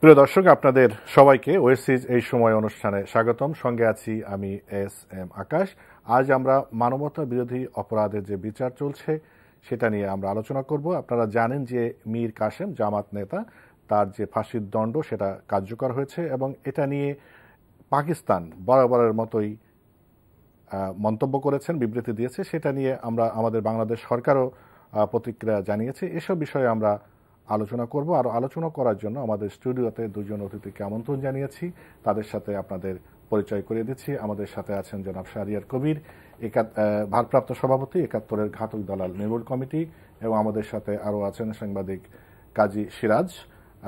প্রিয় দর্শক, আপনাদের সবাইকে ওয়েসিজ এই সময় অনুষ্ঠানে স্বাগতম। সঙ্গে আছি আমি এস এম আকাশ। আজ আমরা মানবতা বিরোধী অপরাধের যে বিচার চলছে সেটা নিয়ে আমরা আলোচনা করব। আপনারা জানেন যে মীর কাসেম জামাত নেতা, তার যে ফাঁসির দণ্ড সেটা কার্যকর হয়েছে এবং এটা নিয়ে পাকিস্তান বরাবরের মতোই মন্তব্য করেছেন, বিবৃতি দিয়েছে। সেটা নিয়ে আমরা আমাদের বাংলাদেশ সরকারও প্রতিক্রিয়া জানিয়েছে। এসব বিষয়ে আমরা আলোচনা করব। আর আলোচনা করার জন্য আমাদের স্টুডিওতে দুজন অতিথিকে আমন্ত্রণ জানিয়েছি। তাদের সাথে আপনাদের পরিচয় করিয়ে দিচ্ছি। আমাদের সাথে আছেন জনাব শাহরিয়ার কবির, ভারপ্রাপ্ত সভাপতি ৭১-এর ঘাতক দালাল নির্মূল কমিটি, এবং আমাদের সাথে আরও আছেন সাংবাদিক কাজী সিরাজ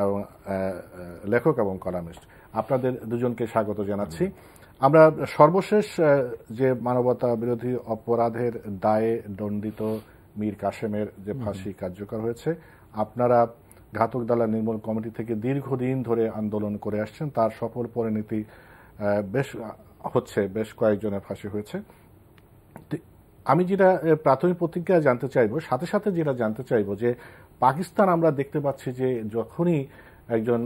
এবং লেখক এবং কলামিস্ট। আপনাদের দুজনকে স্বাগত জানাচ্ছি। আমরা সর্বশেষ যে মানবতা বিরোধী অপরাধের দায়ে দণ্ডিত মীর কাসেমের যে ফাঁসি কার্যকর হয়েছে, আপনারা ঘাতক দালাল নির্মূল কমিটি থেকে দীর্ঘদিন ধরে আন্দোলন করে আসছেন। তার সফল পরিণতি বেশ কয়েকজনের ফাঁসি হয়েছে। আমি যেটা প্রাথমিক প্রতিক্রিয়া জানতে চাইব, সাথে সাথে যেটা জানতে চাইব যে পাকিস্তান আমরা দেখতে পাচ্ছি যে যখনই একজন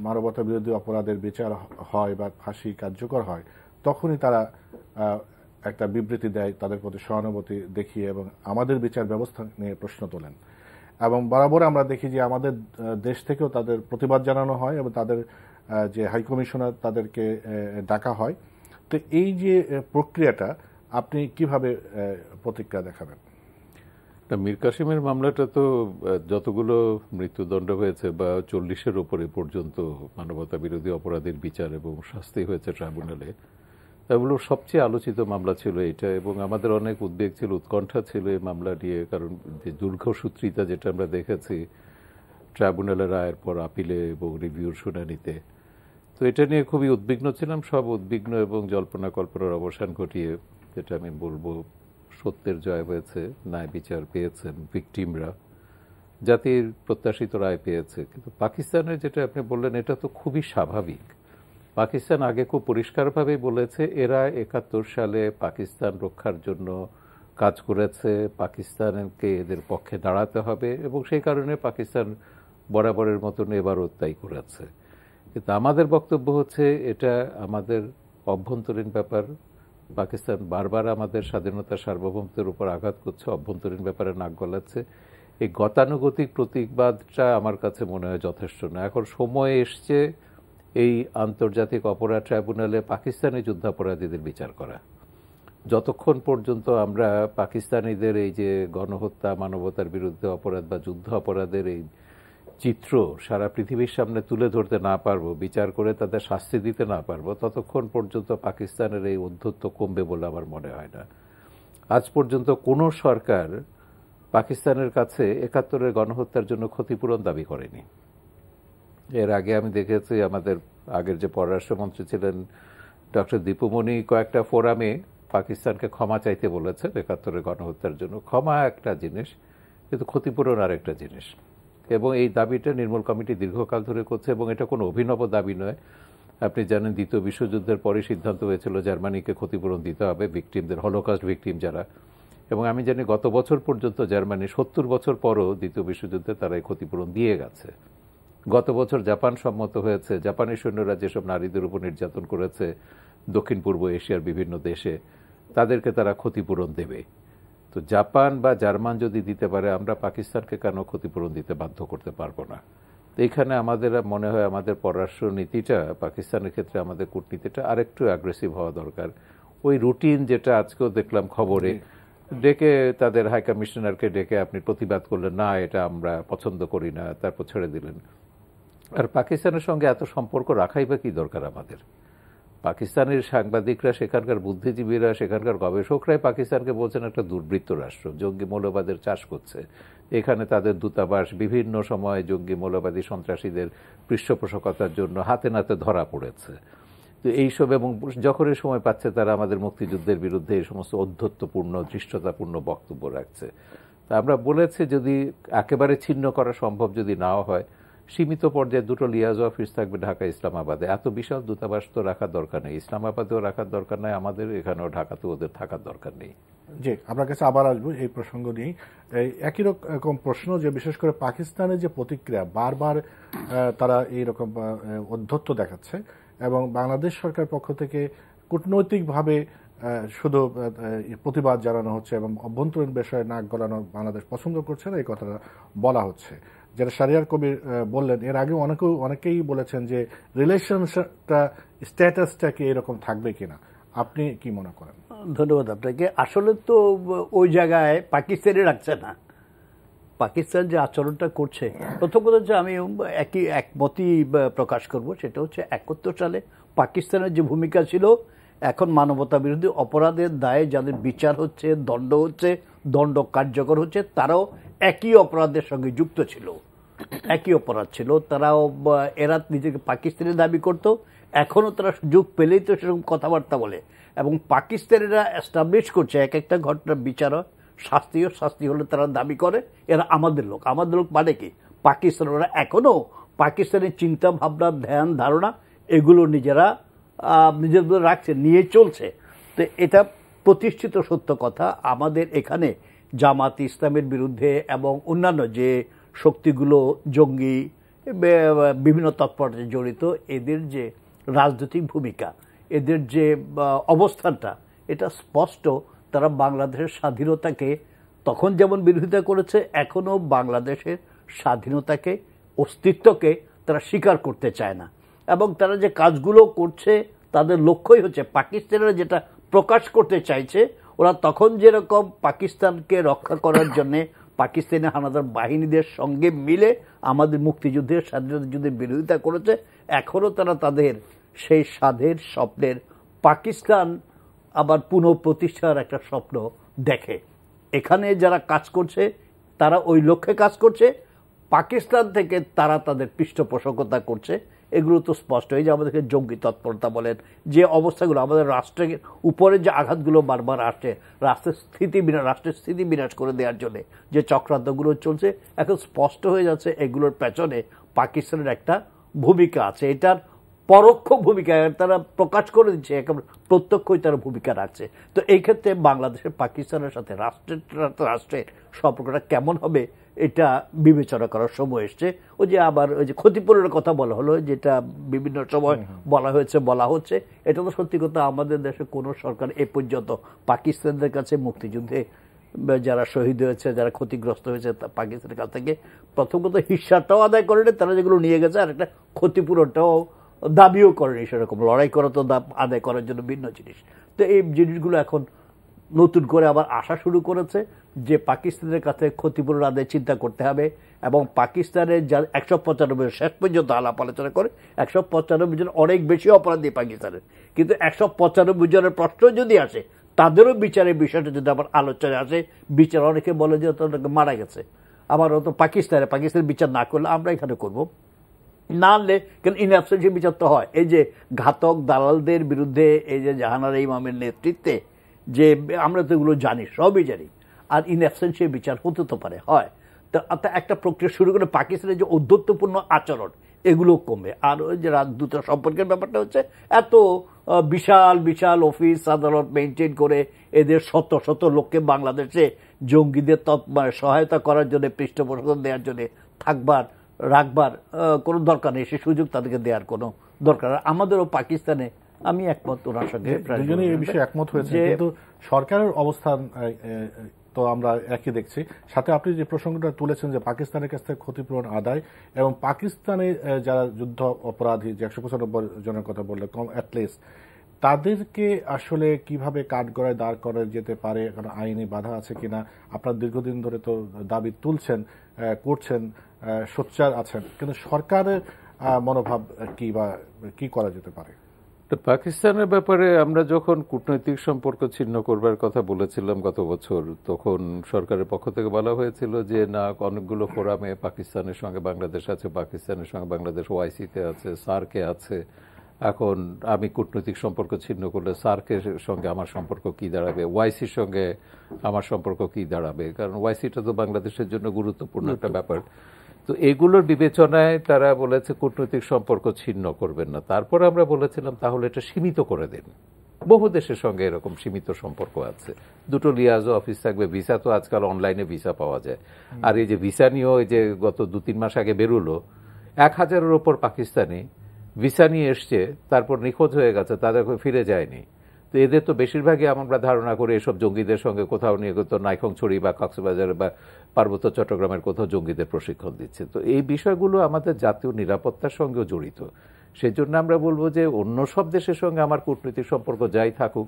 মানবতা বিরোধী অপরাধের বিচার হয় বা ফাঁসি কার্যকর হয়, তখনই তারা একটা বিবৃতি দেয়, তাদের প্রতি সহানুভূতি দেখিয়ে এবং আমাদের বিচার ব্যবস্থা নিয়ে প্রশ্ন তোলেন। এবং বরাবর আমরা দেখি যে আমাদের দেশ থেকেও তাদের প্রতিবাদ জানানো হয় এবং তাদের যে হাইকমিশনার তাদেরকে ডাকা হয়। তো এই যে প্রক্রিয়াটা আপনি কিভাবে প্রতিক্রিয়া দেখাবেন? মীর কাসেমের মামলাটা তো যতগুলো মৃত্যুদণ্ড হয়েছে বা 40-এর উপরে পর্যন্ত মানবতা বিরোধী অপরাধের বিচার এবং শাস্তি হয়েছে ট্রাইব্যুনালে, এগুলো সবচেয়ে আলোচিত মামলা ছিল এটা। এবং আমাদের অনেক উদ্বেগ ছিল, উৎকণ্ঠা ছিল এই মামলা নিয়ে, কারণ যে দীর্ঘসূত্রিতা যেটা আমরা দেখেছি ট্রাইব্যুনালের রায়ের পর আপিলে এবং রিভিউর শুনানিতে, তো এটা নিয়ে খুবই উদ্বিগ্ন ছিলাম। সব উদ্বিগ্ন এবং জল্পনা কল্পনার অবসান ঘটিয়ে যেটা আমি বলবো, সত্যের জয় হয়েছে, ন্যায় বিচার পেয়েছেন ভিকটিমরা, জাতির প্রত্যাশিত রায় পেয়েছে। কিন্তু পাকিস্তানের যেটা আপনি বললেন, এটা তো খুবই স্বাভাবিক। পাকিস্তান আগে খুব পরিষ্কারভাবে বলেছে এরা ৭১ সালে পাকিস্তান রক্ষার জন্য কাজ করেছে, পাকিস্তানকে এদের পক্ষে দাঁড়াতে হবে, এবং সেই কারণে পাকিস্তান বরাবরের মতন এবারও তাই করেছে। কিন্তু আমাদের বক্তব্য হচ্ছে এটা আমাদের অভ্যন্তরীণ ব্যাপার। পাকিস্তান বারবার আমাদের স্বাধীনতা সার্বভৌমত্বের উপর আঘাত করছে, অভ্যন্তরীণ ব্যাপারে নাক গলাচ্ছে। এই গতানুগতিক প্রতিবাদটা আমার কাছে মনে হয় যথেষ্ট না। এখন সময় এসছে এই আন্তর্জাতিক অপরাধ ট্রাইব্যুনালে পাকিস্তানি যুদ্ধাপরাধীদের বিচার করা। যতক্ষণ পর্যন্ত আমরা পাকিস্তানিদের এই যে গণহত্যা, মানবতার বিরুদ্ধে অপরাধ বা যুদ্ধ অপরাধের এই চিত্র সারা পৃথিবীর সামনে তুলে ধরতে না পারবো, বিচার করে তাদের শাস্তি দিতে না পারবো, ততক্ষণ পর্যন্ত পাকিস্তানের এই ঔদ্ধত্য কমবে বলে আমার মনে হয় না। আজ পর্যন্ত কোনো সরকার পাকিস্তানের কাছে ৭১-এর গণহত্যার জন্য ক্ষতিপূরণ দাবি করেনি। এর আগে আমি দেখেছি আমাদের আগের যে পররাষ্ট্রমন্ত্রী ছিলেন ডক্টর দীপুমণি কয়েকটা ফোরামে পাকিস্তানকে ক্ষমা চাইতে বলেছেন ৭১-এর গণহত্যার জন্য। ক্ষমা একটা জিনিস, কিন্তু ক্ষতিপূরণ আর একটা জিনিস। এবং এই দাবিটা নির্মূল কমিটি দীর্ঘকাল ধরে করছে, এবং এটা কোনো অভিনব দাবি নয়। আপনি জানেন দ্বিতীয় বিশ্বযুদ্ধের পরে সিদ্ধান্ত হয়েছিল জার্মানিকে ক্ষতিপূরণ দিতে হবে ভিকটিমদের, হলোকস্ট ভিকটিম যারা। এবং আমি জানি গত বছর পর্যন্ত জার্মানি ৭০ বছর পরও দ্বিতীয় বিশ্বযুদ্ধে তারা এই ক্ষতিপূরণ দিয়ে গেছে। গত বছর জাপান সম্মত হয়েছে, জাপানি সৈন্যরা যেসব নারীদের উপর নির্যাতন করেছে দক্ষিণ পূর্ব এশিয়ার বিভিন্ন দেশে, তাদেরকে তারা ক্ষতিপূরণ দেবে। তো জাপান বা জার্মান যদি দিতে পারে, আমরা পাকিস্তানকে কেন ক্ষতিপূরণ দিতে বাধ্য করতে পারবো না? তো এখানে আমাদের মনে হয় আমাদের পররাষ্ট্র নীতিটা, পাকিস্তানের ক্ষেত্রে আমাদের কূটনীতিটা আরেকটু অ্যাগ্রেসিভ হওয়া দরকার। ওই রুটিন যেটা আজকেও দেখলাম খবরে, ডেকে তাদের হাই কমিশনারকে ডেকে আপনি প্রতিবাদ করলেন, না এটা আমরা পছন্দ করি না, তারপর ছেড়ে দিলেন। আর পাকিস্তানের সঙ্গে এত সম্পর্ক রাখাই বা কি দরকার আমাদের? পাকিস্তানের সাংবাদিকরা, সেখানকার বুদ্ধিজীবীরা, সেখানকার গবেষকরাই পাকিস্তানকে বলছেন একটা দুর্বৃত্ত রাষ্ট্র, জঙ্গি মৌলবাদের চাষ করছে। এখানে তাদের দূতাবাস বিভিন্ন সময় জঙ্গি মৌলবাদী সন্ত্রাসীদের পৃষ্ঠপোষকতার জন্য হাতে নাতে ধরা পড়েছে। তো এইসব, এবং যখনই সময় পাচ্ছে তারা আমাদের মুক্তিযুদ্ধের বিরুদ্ধে এই সমস্ত অধ্যত্বপূর্ণ, ধৃষ্টতাপূর্ণ বক্তব্য রাখছে। তা আমরা বলেছি যদি একেবারে ছিন্ন করা সম্ভব যদি নাও হয়, সীমিত পর্যায়ে দুটো লিয়াজ অফিস থাকবে ঢাকা ইসলামাবাদে। এত বিশাল দূতাবাস তো রাখার দরকার নেই, ইসলামাবাদেও রাখার দরকার নেই, আমাদের এখানেও ঢাকাতেও ওদের থাকার দরকার নেই। জি, আপনার কাছে আবার আসবো এই প্রসঙ্গ নিয়ে। একই রকম প্রশ্ন যে বিশেষ করে পাকিস্তানের যে প্রতিক্রিয়া, বারবার তারা এইরকম অধ্যত্ত দেখাচ্ছে এবং বাংলাদেশ সরকার পক্ষ থেকে কূটনৈতিকভাবে শুধু প্রতিবাদ জানানো হচ্ছে এবং অভ্যন্তরীণ বিষয়ে নাক গলানো বাংলাদেশ পছন্দ করছে না, এই কথাটা বলা হচ্ছে। যেটা শাহরিয়ার কবির বললেন, এর আগে অনেকেই বলেছেন যে রিলেশনটা স্ট্যাটাসটা কি এরকম থাকবে কিনা, আপনি কি মনে করেন? ধন্যবাদ আপনাকে। আসলে তো ওই জায়গায় পাকিস্তানি রাখছে না। পাকিস্তান যে আচরণটা করছে, প্রথম কথা হচ্ছে আমি একমতই প্রকাশ করব, সেটা হচ্ছে 71 সালে পাকিস্তানের যে ভূমিকা ছিল, এখন মানবতা বিরোধী অপরাধের দায়ে যাদের বিচার হচ্ছে, দণ্ড হচ্ছে, দণ্ড কার্যকর হচ্ছে, তারাও একই অপরাধের সঙ্গে যুক্ত ছিল, একই অপরাধ ছিল। তারাও এরা নিজেকে পাকিস্তানি দাবি করত, এখনও তারা সুযোগ পেলেই তো সেরকম কথাবার্তা বলে। এবং পাকিস্তানিরা এস্টাবলিশ করছে এক একটা ঘটনার বিচার হয়, শাস্তি হলে তারা দাবি করে এরা আমাদের লোক। আমাদের লোক মানে কি? পাকিস্তান। ওরা এখনও পাকিস্তানের চিন্তা ভাবনা, ধ্যান ধারণা এগুলো নিজেদের রাখছে, নিয়ে চলছে। তো এটা প্রতিষ্ঠিত সত্য কথা। আমাদের এখানে জামাত ইসলামের বিরুদ্ধে এবং অন্যান্য যে শক্তিগুলো জঙ্গি বিভিন্ন তৎপরতায় জড়িত, এদের যে রাজনৈতিক ভূমিকা, এদের যে অবস্থানটা, এটা স্পষ্ট। তারা বাংলাদেশের স্বাধীনতাকে তখন যেমন বিরোধিতা করেছে, এখনও বাংলাদেশের স্বাধীনতাকে, অস্তিত্বকে তারা স্বীকার করতে চায় না। এবং তারা যে কাজগুলো করছে তাদের লক্ষ্যই হচ্ছে, পাকিস্তানিরা যেটা প্রকাশ করতে চাইছে, ওরা তখন যেরকম পাকিস্তানকে রক্ষা করার জন্যে পাকিস্তানি হানাদার বাহিনীদের সঙ্গে মিলে আমাদের মুক্তিযুদ্ধের, স্বাধীনতা যুদ্ধের বিরোধিতা করেছে, এখনও তারা তাদের সেই স্বাধীন স্বপ্নের পাকিস্তান আবার পুনঃপ্রতিষ্ঠার একটা স্বপ্ন দেখে। এখানে যারা কাজ করছে তারা ওই লক্ষ্যে কাজ করছে, পাকিস্তান থেকে তারা তাদের পৃষ্ঠপোষকতা করছে। এগুলো তো স্পষ্ট। এই যে আমাদেরকে জঙ্গি তৎপরতা বলেন, যে অবস্থাগুলো আমাদের রাষ্ট্রের উপরে যে আঘাতগুলো বারবার আসছে, রাষ্ট্রের স্থিতি বিনাশ করে দেওয়ার জন্য যে চক্রান্তগুলো চলছে, এখন স্পষ্ট হয়ে যাচ্ছে এগুলোর পেছনে পাকিস্তানের একটা ভূমিকা আছে। এটার পরোক্ষ ভূমিকা তারা প্রকাশ করে দিচ্ছে, একেবারে প্রত্যক্ষই তারা ভূমিকা রাখছে। তো এই ক্ষেত্রে বাংলাদেশের পাকিস্তানের সাথে রাষ্ট্রের সম্পর্কটা কেমন হবে, এটা বিবেচনা করার সময় এসছে। ওই যে আবার ওই যে ক্ষতিপূরণের কথা বলা হলো, যেটা বিভিন্ন সময় বলা হচ্ছে, এটা তো সত্যি কথা। আমাদের দেশে কোনো সরকার এ পর্যন্ত পাকিস্তানদের কাছে মুক্তিযুদ্ধে যারা শহীদ হয়েছে, যারা ক্ষতিগ্রস্ত হয়েছে পাকিস্তানের কাছ থেকে, প্রথম কথা হিস্সাটাও আদায় করেনি, তারা যেগুলো নিয়ে গেছে, আর একটা ক্ষতিপূরণটাও দাবিও করেনি। সেরকম লড়াই করা তো আদায় করার জন্য ভিন্ন জিনিস। তো এই জিনিসগুলো এখন নতুন করে আবার আসা শুরু করেছে যে পাকিস্তানের কাছে ক্ষতিপূরণ আদায় চিন্তা করতে হবে। এবং পাকিস্তানের যা 195 শেষ পর্যন্ত আলাপ আলোচনা করে, 195 জন অনেক বেশি অপরাধী পাকিস্তানের, কিন্তু 195 জনের প্রশ্ন যদি আসে, তাদেরও বিচারের বিষয়টা যদি আবার আলোচনায় আসে, বিচার অনেকে বলে যে তাদেরকে মারা গেছে, আবার তো পাকিস্তানের বিচার না করলে আমরা এখানে করবো না, আনলে কেন ইন অ্যাবসেন্সে বিচার তো হয়। এই যে ঘাতক দালালদের বিরুদ্ধে এই যে জাহানারা ইমামের নেতৃত্বে যে আমরা তো এগুলো জানি, সবই জানি, আর ইন অ্যাবসেন্সে বিচার হতে তো পারে, হয়। তো একটা প্রক্রিয়া শুরু করে পাকিস্তানের যে ঔদ্ধত্যপূর্ণ আচরণ, এগুলো কমবে। আর ওই যে রাজদূত সম্পর্কের ব্যাপারটা হচ্ছে, এত বিশাল বিশাল অফিস আদালত মেনটেন করে এদের শত শত লোককে বাংলাদেশে জঙ্গিদের সহায়তা করার জন্য, পৃষ্ঠপোষকতা দেওয়ার জন্য রাখবার কোনো দরকার নেই। সে সুযোগ তাদেরকে দেওয়ার কোনো দরকার। আমাদেরও পাকিস্তানে আমি একমত, ওনার সঙ্গে দুজনেই এই বিষয়ে একমত হয়েছে, কিন্তু সরকারের অবস্থান তো আমরা একই দেখছি। সাথে আপনি যে প্রসঙ্গটা তুলেছেন যে পাকিস্তানের কাছ থেকে ক্ষতিপূরণ আদায়, এবং পাকিস্তানে যারা যুদ্ধ অপরাধী যে 195 জনের কথা বললে অ্যাটলিস্ট, তাদেরকে আসলে কিভাবে কাঠগড়ায় দাঁড় করা যেতে পারে, কারণ আইনি বাধা আছে কিনা, আপনার দীর্ঘদিন ধরে তো দাবি করছেন, সোচ্চার আছেন, কিন্তু সরকারের মনোভাব কি করা যেতে পারে? তো পাকিস্তানের ব্যাপারে আমরা যখন কূটনৈতিক সম্পর্ক ছিন্ন করবার কথা বলেছিলাম গত বছর, তখন সরকারের পক্ষ থেকে বলা হয়েছিল যে না, অনেকগুলো ফোরামে পাকিস্তানের সঙ্গে বাংলাদেশ আছে, পাকিস্তানের সঙ্গে বাংলাদেশ ওআইসিতে আছে, সার্কে আছে। এখন আমি কূটনৈতিক সম্পর্ক ছিন্ন করলে সার্কের সঙ্গে আমার সম্পর্ক কি দাঁড়াবে, ওআইসির সঙ্গে আমার সম্পর্ক কি দাঁড়াবে, কারণ ওআইসিটা তো বাংলাদেশের জন্য গুরুত্বপূর্ণ একটা ব্যাপার। তো এগুলোর বিবেচনায় তারা বলেছে কূটনৈতিক সম্পর্ক ছিন্ন করবেন না। তারপর আমরা বলেছিলাম তাহলে এটা সীমিত করে দিন। বহু দেশের সঙ্গে এরকম সীমিত সম্পর্ক আছে, দুটো লিয়াজো অফিস থাকবে, ভিসা তো আজকাল অনলাইনে ভিসা পাওয়া যায়। আর এই যে ভিসা নিয়েও এই যে গত 2-3 মাস আগে বেরোলো 1000-এর ওপর পাকিস্তানি ভিসা নিয়ে এসছে, তারপর নিখোঁজ হয়ে গেছে, তাদের ফিরে যায়নি। তো এদের তো বেশিরভাগই আমরা ধারণা করি এসব জঙ্গিদের সঙ্গে কোথাও নিয়ে নাইখংছড়ি বা কক্সবাজার বা পার্বত্য চট্টগ্রামের কোথাও জঙ্গিদের প্রশিক্ষণ দিচ্ছে। তো এই বিষয়গুলো আমাদের জাতীয় নিরাপত্তার সঙ্গেও জড়িত। সেই জন্য আমরা বলবো যে অন্য সব দেশের সঙ্গে আমার কূটনৈতিক সম্পর্ক যাই থাকুক,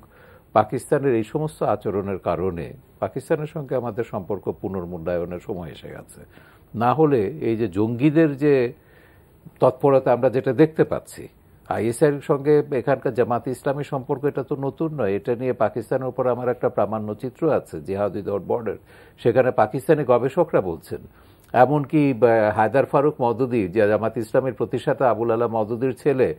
পাকিস্তানের এই সমস্ত আচরণের কারণে পাকিস্তানের সঙ্গে আমাদের সম্পর্ক পুনর্মূল্যায়নের সময় এসে গেছে। না হলে এই যে জঙ্গিদের যে তৎপরতা আমরা যেটা দেখতে পাচ্ছি, আইএসআইয়ের সঙ্গে এখানকার জামাতে ইসলামী সম্পর্ক এটা তো নতুন নয়। এটা নিয়ে পাকিস্তানের উপর আমার একটা প্রামাণ্য চিত্র আছে, জিহাদ উইদাউট বর্ডার। সেখানে পাকিস্তানি গবেষকরা বলছেন, এমনকি হায়দার ফারুক মওদুদি, যে জামাত ইসলামের প্রতিষ্ঠাতা আবুল আলা মওদুদির ছেলে,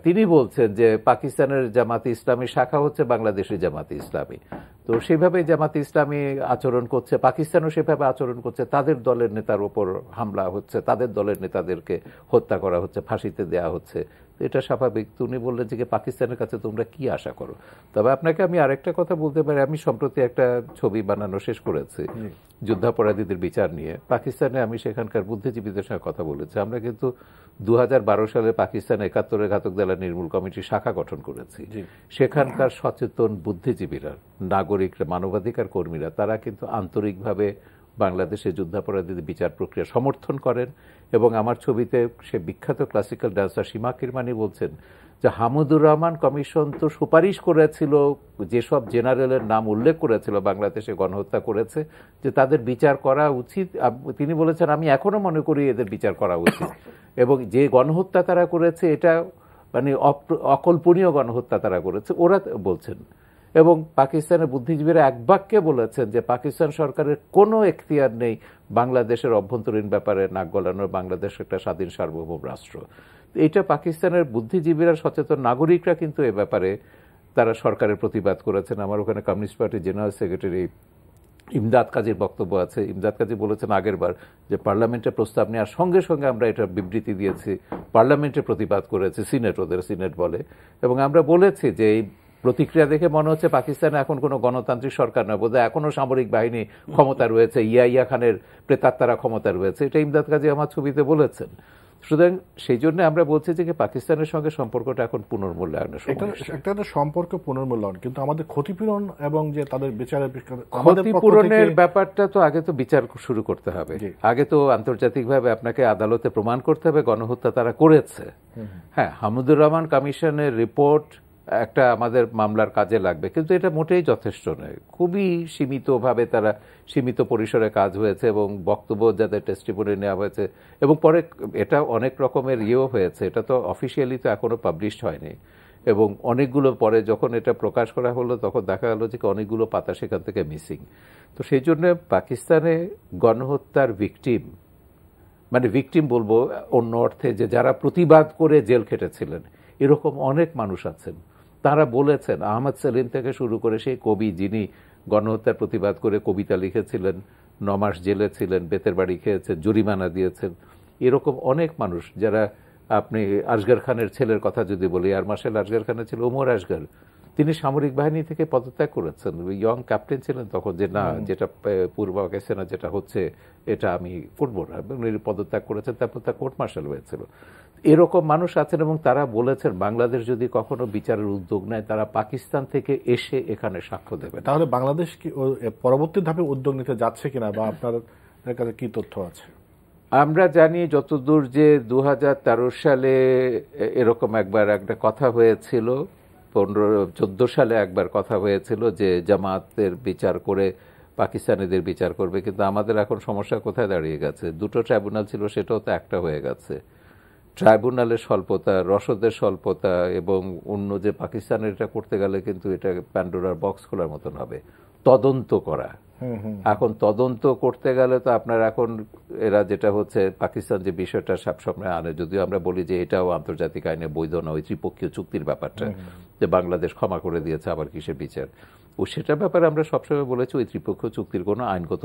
তিনি বলছেন যে পাকিস্তানের জামাতে ইসলামী শাখা হচ্ছে বাংলাদেশের জামাতে ইসলামী। তো সেভাবে জামাতে ইসলামী আচরণ করছে, পাকিস্তানও সেভাবে আচরণ করছে, তাদের দলের নেতার উপর হামলা হচ্ছে, তাদের দলের নেতাদেরকে হত্যা করা হচ্ছে, ফাঁসিতে দেওয়া হচ্ছে। এটা স্বাভাবিক। উনি বললেন যে পাকিস্তানের কাছে তোমরা কি আশা করো। তবে আপনাকে আমি আরেকটা কথা বলতে পারি, আমি সম্প্রতি একটা ছবি বানানো শেষ করেছি যুদ্ধাপরাধীদের বিচার নিয়ে। পাকিস্তানে আমি সেখানকার বুদ্ধিজীবীদের সঙ্গে কথা বলেছি। আমরা কিন্তু 2012 সালে পাকিস্তানে 71-এর ঘাতক দেলা নির্মূল কমিটি শাখা গঠন করেছি। সেখানকার সচেতন বুদ্ধিজীবীরা, নাগরিকরা, মানবাধিকার কর্মীরা, তারা কিন্তু আন্তরিকভাবে বাংলাদেশে যুদ্ধাপরাধীদের বিচার প্রক্রিয়া সমর্থন করেন। এবং আমার ছবিতে সে বিখ্যাত ক্লাসিক্যাল ডান্সার সীমা কিরমানি বলছেন যে হামিদুর রহমান কমিশন তো সুপারিশ করেছিল, যেসব জেনারেলের নাম উল্লেখ করেছিল বাংলাদেশে গণহত্যা করেছে, যে তাদের বিচার করা উচিত। তিনি বলেছেন আমি এখনো মনে করি এদের বিচার করা উচিত, এবং যে গণহত্যা তারা করেছে এটা মানে অকল্পনীয় গণহত্যা তারা করেছে ওরা বলছেন। এবং পাকিস্তানের বুদ্ধিজীবীরা এক বাক্যে বলেছেন যে পাকিস্তান সরকারের কোনো এখতিয়ার নেই বাংলাদেশের অভ্যন্তরীণ ব্যাপারে নাক গলানোর, বাংলাদেশ একটা স্বাধীন সার্বভৌম রাষ্ট্র। এটা পাকিস্তানের বুদ্ধিজীবীরা, সচেতন নাগরিকরা কিন্তু এ ব্যাপারে তারা সরকারের প্রতিবাদ করেছেন। আমার ওখানে কমিউনিস্ট পার্টির জেনারেল সেক্রেটারি ইমদাদ কাজীর বক্তব্য আছে। ইমদাদ কাজী বলেছেন আগেরবার যে পার্লামেন্টে প্রস্তাব নেওয়ার সঙ্গে সঙ্গে আমরা এটা বিবৃতি দিয়েছি, পার্লামেন্টে প্রতিবাদ করেছে, সিনেট, ওদের সিনেট বলে। এবং আমরা বলেছি যে এই প্রতিক্রিয়া দেখে মনে হচ্ছে পাকিস্তানে এখন কোনো গণতান্ত্রিক সরকার নয়, বোধহয় এখনো সামরিক বাহিনী ক্ষমতা রয়েছে, ইয়া খানের প্রেতাত্মারা ক্ষমতা রয়েছে। এটা ইমদাদ কাজী আমার ছবিতে বলেছেন। সুতরাং সেই জন্য আমরা বলছি যে পাকিস্তানের সঙ্গে সম্পর্কটা এখন পুনর্মূল্যায়নের সময়। একটা সম্পর্ক পুনর্মূল্যায়ন, কিন্তু আমাদের ক্ষতিপূরণ এবং যে তাদের বিচারের ক্ষতিপূরণের ব্যাপারটা তো আগে তো বিচার শুরু করতে হবে। আগে তো আন্তর্জাতিকভাবে আপনাকে আদালতে প্রমাণ করতে হবে গণহত্যা তারা করেছে। হ্যাঁ, হামিদুর রহমান কমিশনের রিপোর্ট একটা আমাদের মামলার কাজে লাগবে, কিন্তু এটা মোটেই যথেষ্ট নয়। খুবই সীমিতভাবে তারা সীমিত পরিসরে কাজ হয়েছে, এবং বক্তব্য যাদের টেস্টিমনি নেওয়া হয়েছে, এবং পরে এটা অনেক রকমের ইয়েও হয়েছে। এটা তো অফিসিয়ালি তো এখনো পাবলিশড হয়নি, এবং অনেকগুলো পরে যখন এটা প্রকাশ করা হলো তখন দেখা গেল যে অনেকগুলো পাতা সেখান থেকে মিসিং। তো সেই জন্য পাকিস্তানে গণহত্যার ভিকটিম, মানে ভিকটিম বলবো অন্য অর্থে যে যারা প্রতিবাদ করে জেল খেটেছিলেন, এরকম অনেক মানুষ আছেন। তারা বলেছেন, আহমদ সেলিম থেকে শুরু করে সেই কবি যিনি গণহত্যার প্রতিবাদ করে কবিতা লিখেছিলেন, 9 মাস জেলে ছিলেন, বেতের বাড়ি খেয়েছেন, জরিমানা দিয়েছেন, এরকম অনেক মানুষ যারা, আপনি আসগর খানের ছেলের কথা যদি বলি, আর মার্শাল আসগর খানের ছেলে ওমর আসগর, তিনি সামরিক বাহিনী থেকে পদত্যাগ করেছেন। ইয়ং ক্যাপ্টেন ছিলেন তখন, যে না, যেটা পূর্ব পাকিস্তানে যেটা হচ্ছে এটা আমি করবো না, পদত্যাগ করেছেন। তারপর তার কোর্ট মার্শাল হয়েছিল। এরকম মানুষ আছেন, এবং তারা বলেছেন বাংলাদেশ যদি কখনো বিচারের উদ্যোগ নেয় তারা পাকিস্তান থেকে এসে এখানে সাক্ষ্য দেবে। তাহলে বাংলাদেশ কি পরবর্তী ধাপে উদ্যোগ নিতে যাচ্ছে কিনা, বা আপনার কাছে কি তথ্য আছে? আমরা জানি যতদূর যে 2013 সালে এরকম একবার একটা কথা হয়েছিল, 14 সালে একবার কথা হয়েছিল যে জামাতের বিচার করে পাকিস্তানিদের বিচার করবে। কিন্তু আমাদের এখন সমস্যা কোথায় দাঁড়িয়ে গেছে? 2টো ট্রাইব্যুনাল ছিল, সেটাও তো একটা হয়ে গেছে। ট্রাইব্যুনালের স্বল্পতা, রসদের স্বল্পতা, এবং অন্য যে পাকিস্তানের এটা করতে গেলে কিন্তু এটা প্যান্ডোরার বক্স খোলার মতন হবে। তদন্ত করা, এখন তদন্ত করতে গেলে তো আপনার এখন এরা যেটা হচ্ছে পাকিস্তান যে বিষয়টা সবসময় আনে, যদিও আমরা বলি যে এটাও আন্তর্জাতিক আইনে বৈধ না, ওই ত্রিপক্ষীয় চুক্তির ব্যাপারটা যে বাংলাদেশ ক্ষমা করে দিয়েছে, আবার কিসের বিচার, ও সেটার ব্যাপারে আমরা সবসময় বলেছি ওই ত্রিপক্ষীয় চুক্তির কোনো আইনগত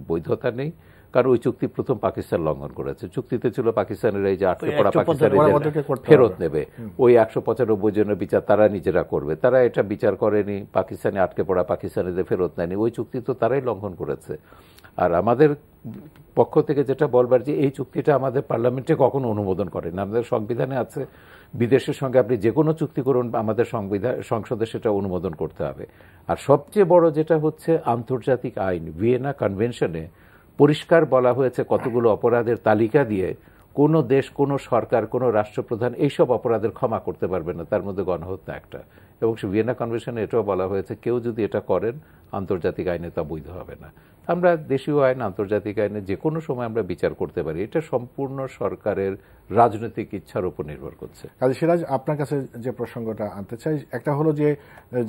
বৈধতা নেই। কারণ ওই চুক্তি প্রথম পাকিস্তান লঙ্ঘন করেছে। চুক্তিতে ছিল পাকিস্তানের এই যে আটকে পড়া পাকিস্তানিদের ফেরত নেবে, ওই 195 জনের বিচার তারা নিজেরা করবে। তারা এটা বিচার করেনি, পাকিস্তানে আটকে পড়া পাকিস্তানিদের ফেরত নেয়নি, ওই চুক্তি তো তারাই লঙ্ঘন করেছে। আর আমাদের পক্ষ থেকে যেটা বলবার যে এই চুক্তিটা আমাদের পার্লামেন্টে কখনো অনুমোদন করেন, আমাদের সংবিধানে আছে বিদেশের সঙ্গে আপনি যে কোনো চুক্তি করুন আমাদের সংসদে সেটা অনুমোদন করতে হবে। আর সবচেয়ে বড় যেটা হচ্ছে আন্তর্জাতিক আইন, ভিয়েনা কনভেনশনে পরিষ্কার বলা হয়েছে কতগুলো অপরাধের তালিকা দিয়ে কোনো দেশ, কোনো সরকার, কোনো রাষ্ট্রপ্রধান এইসব অপরাধের ক্ষমা করতে পারবে না, তার মধ্যে গণহত্যা একটা। এবং ভিয়েনা কনভেনশনে এটাও বলা হয়েছে কেউ যদি এটা করেন আন্তর্জাতিক আইনে তা বৈধ হবে না। আমরা দেশীয় আইন, আন্তর্জাতিক আইনে যে কোনো সময় আমরা বিচার করতে পারি, এটা সম্পূর্ণ সরকারের রাজনৈতিক ইচ্ছার উপর নির্ভর করছে। কাজী সিরাজ, আপনার কাছে যে প্রসঙ্গটা আনতে চাই, একটা হলো যে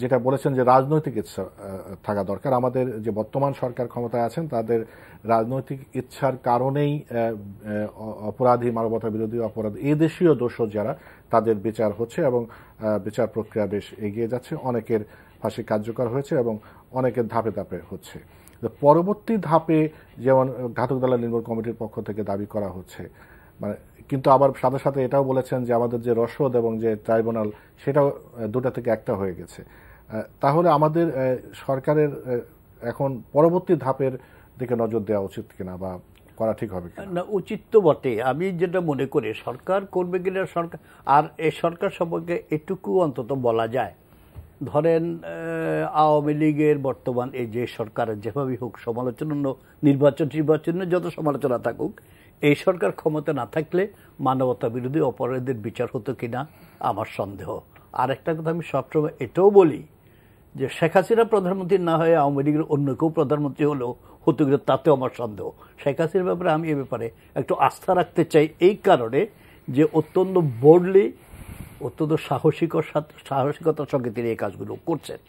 যেটা বলেছেন যে রাজনৈতিক ইচ্ছা থাকা দরকার। আমাদের যে বর্তমান সরকার ক্ষমতায় আছেন তাদের রাজনৈতিক ইচ্ছার কারণেই অপরাধী, মানবতা বিরোধী অপরাধ, এই দেশীয় দোষর যারা, তাদের বিচার হচ্ছে এবং বিচার প্রক্রিয়া বেশ এগিয়ে যাচ্ছে। অনেকের ফাঁসি কার্যকর হয়েছে এবং অনেকের ধাপে ধাপে হচ্ছে। পরবর্তী ধাপে যেমন ঘাতক দালাল নির্মূল কমিটির পক্ষ থেকে দাবি করা হচ্ছে, মানে কিন্তু আবার সাথে সাথে এটাও বলেছেন যে আমাদের যে রসদ এবং যে ট্রাইব্যুনাল সেটাও দুটা থেকে একটা হয়ে গেছে। তাহলে আমাদের সরকারের এখন পরবর্তী ধাপের দিকে নজর দেওয়া উচিত কিনা বা করা ঠিক হবে কিনা? না, উচিত তো বটে। আমি যেটা মনে করি সরকার করবে কিনা, সরকার আর এই সরকার সম্পর্কে এটুকু অন্তত বলা যায়, ধরেন আওয়ামী লীগের বর্তমান এই যে সরকারের যেভাবে হোক সমালোচনা, নির্বাচনে যত সমালোচনা থাকুক, এই সরকার ক্ষমতা না থাকলে মানবতা বিরোধী অপরাধের বিচার হতো কিনা আমার সন্দেহ। আর একটা কথা আমি সবসময় এটাও বলি যে শেখ হাসিনা প্রধানমন্ত্রী না হয়ে আওয়ামী লীগের অন্য কেউ প্রধানমন্ত্রী হলেও হতো কিনা তাতেও আমার সন্দেহ। শেখ হাসিনার ব্যাপারে আমি এ ব্যাপারে একটু আস্থা রাখতে চাই এই কারণে যে অত্যন্ত বোল্ডলি, অত্যন্ত সাহসিকতার সঙ্গে তিনি এই কাজগুলো করছেন।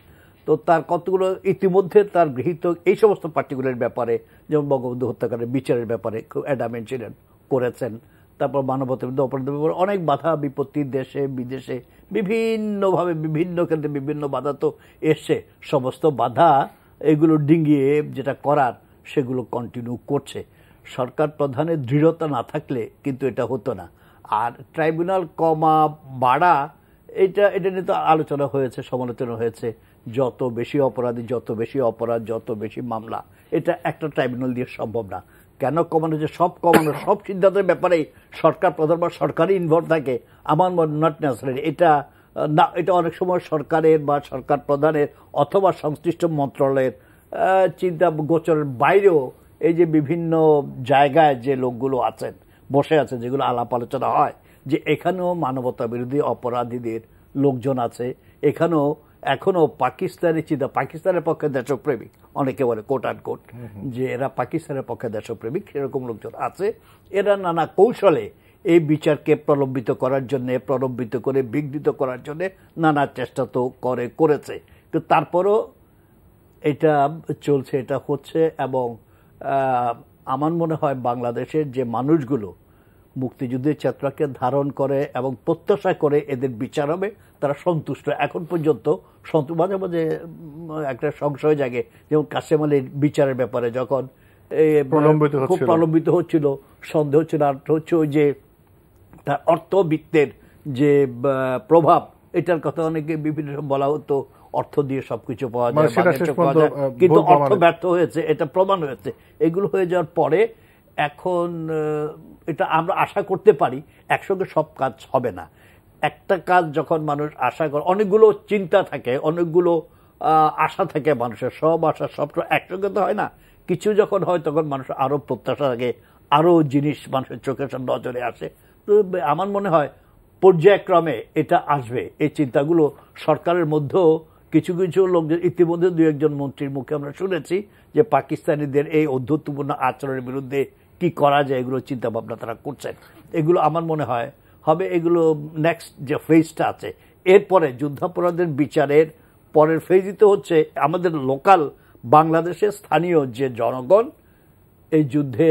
তো তার কতগুলো ইতিমধ্যে তার গৃহীত এই সমস্ত পার্টিকুলার ব্যাপারে, যেমন বঙ্গবন্ধু হত্যাকাণ্ডের বিচারের ব্যাপারে খুব অ্যাডামেন্ট ছিলেন, করেছেন। তারপর মানবতা বিরোধী অপরাধের ব্যাপারে অনেক বাধা বিপত্তি দেশে বিদেশে বিভিন্নভাবে বিভিন্ন ক্ষেত্রে বিভিন্ন বাধা তো এসছে, সমস্ত বাধা এগুলো ডিঙ্গিয়ে যেটা করার সেগুলো কন্টিনিউ করছে। সরকার প্রধানের দৃঢ়তা না থাকলে কিন্তু এটা হতো না। আর ট্রাইব্যুনাল কমা বাড়া, এটা নিয়ে তো আলোচনা হয়েছে, সমালোচনা হয়েছে। যত বেশি অপরাধী, যত বেশি অপরাধ, যত বেশি মামলা, এটা একটা ট্রাইব্যুনাল দিয়ে সম্ভব না। কেন কমানো, যে সব কমানো, সব সিদ্ধান্তের ব্যাপারেই সরকার প্রধান বা সরকারই ইনভলভ থাকে, আমার মনে নট নেসেসারি। এটা না, এটা অনেক সময় সরকারের বা সরকার প্রধানের অথবা সংশ্লিষ্ট মন্ত্রণালয়ের চিন্তা গোচরের বাইরেও এই যে বিভিন্ন জায়গায় যে লোকগুলো আছেন, বসে আছে, যেগুলো আলাপ আলোচনা হয় যে এখানেও মানবতা বিরোধী অপরাধীদের লোকজন আছে, এখানেও এখনো পাকিস্তানের চিন্তা, পাকিস্তানের পক্ষে দেশপ্রেমিক অনেকে বলে কোট অ্যান্ড কোট, যে এরা পাকিস্তানের পক্ষে দেশপ্রেমিক, সেরকম লোকজন আছে। এরা নানা কৌশলে এই বিচারকে প্রলম্বিত করার জন্য, প্রলম্বিত করে বিঘ্নিত করার জন্য নানা চেষ্টা তো করেছে। কিন্তু তারপরও এটা চলছে, এটা হচ্ছে। এবং আমার মনে হয় বাংলাদেশের যে মানুষগুলো মুক্তিযুদ্ধের চেতনাকে ধারণ করে এবং প্রত্যাশা করে এদের বিচার হবে, তারা সন্তুষ্ট এখন পর্যন্ত। মাঝে মাঝে একটা সংশয় জাগে, যেমন কাসেম আলীর বিচারের ব্যাপারে যখন খুব প্রলম্বিত হচ্ছিল, সন্দেহ হচ্ছিল। আর হচ্ছে ওই যে তার অর্থবিত্তের যে প্রভাব, এটার কথা অনেকে বিভিন্ন বলা হতো, অর্থ দিয়ে সবকিছু পাওয়া যায়, কিন্তু অর্থ ব্যর্থ হয়েছে, এটা প্রমাণ হয়েছে। এগুলো হয়ে যাওয়ার পরে এখন এটা আমরা আশা করতে পারি একসঙ্গে সব কাজ হবে না। একটা কাজ যখন মানুষ আশা করে, অনেকগুলো চিন্তা থাকে, অনেকগুলো আশা থাকে মানুষের, সব আশা সব একসঙ্গে তো হয় না। কিছু যখন হয় তখন মানুষ আরো প্রত্যাশা থাকে, আরো জিনিস মানুষের চোখের সামনে নজরে আসে। তো আমার মনে হয় পর্যায়ক্রমে এটা আসবে। এই চিন্তাগুলো সরকারের মধ্যেও কিছু কিছু লোকজন, ইতিমধ্যে দু একজন মন্ত্রীর মুখে আমরা শুনেছি যে পাকিস্তানিদের এই অধ্যত্বপূর্ণ আচরণের বিরুদ্ধে কি করা যায়, এগুলো চিন্তা ভাবনা তারা করছেন। এগুলো আমার মনে হয় হবে, এগুলো নেক্সট যে ফেজটা আছে। এরপরে যুদ্ধাপরাধের বিচারের পরের ফেজই তো হচ্ছে আমাদের লোকাল বাংলাদেশের স্থানীয় যে জনগণ এই যুদ্ধে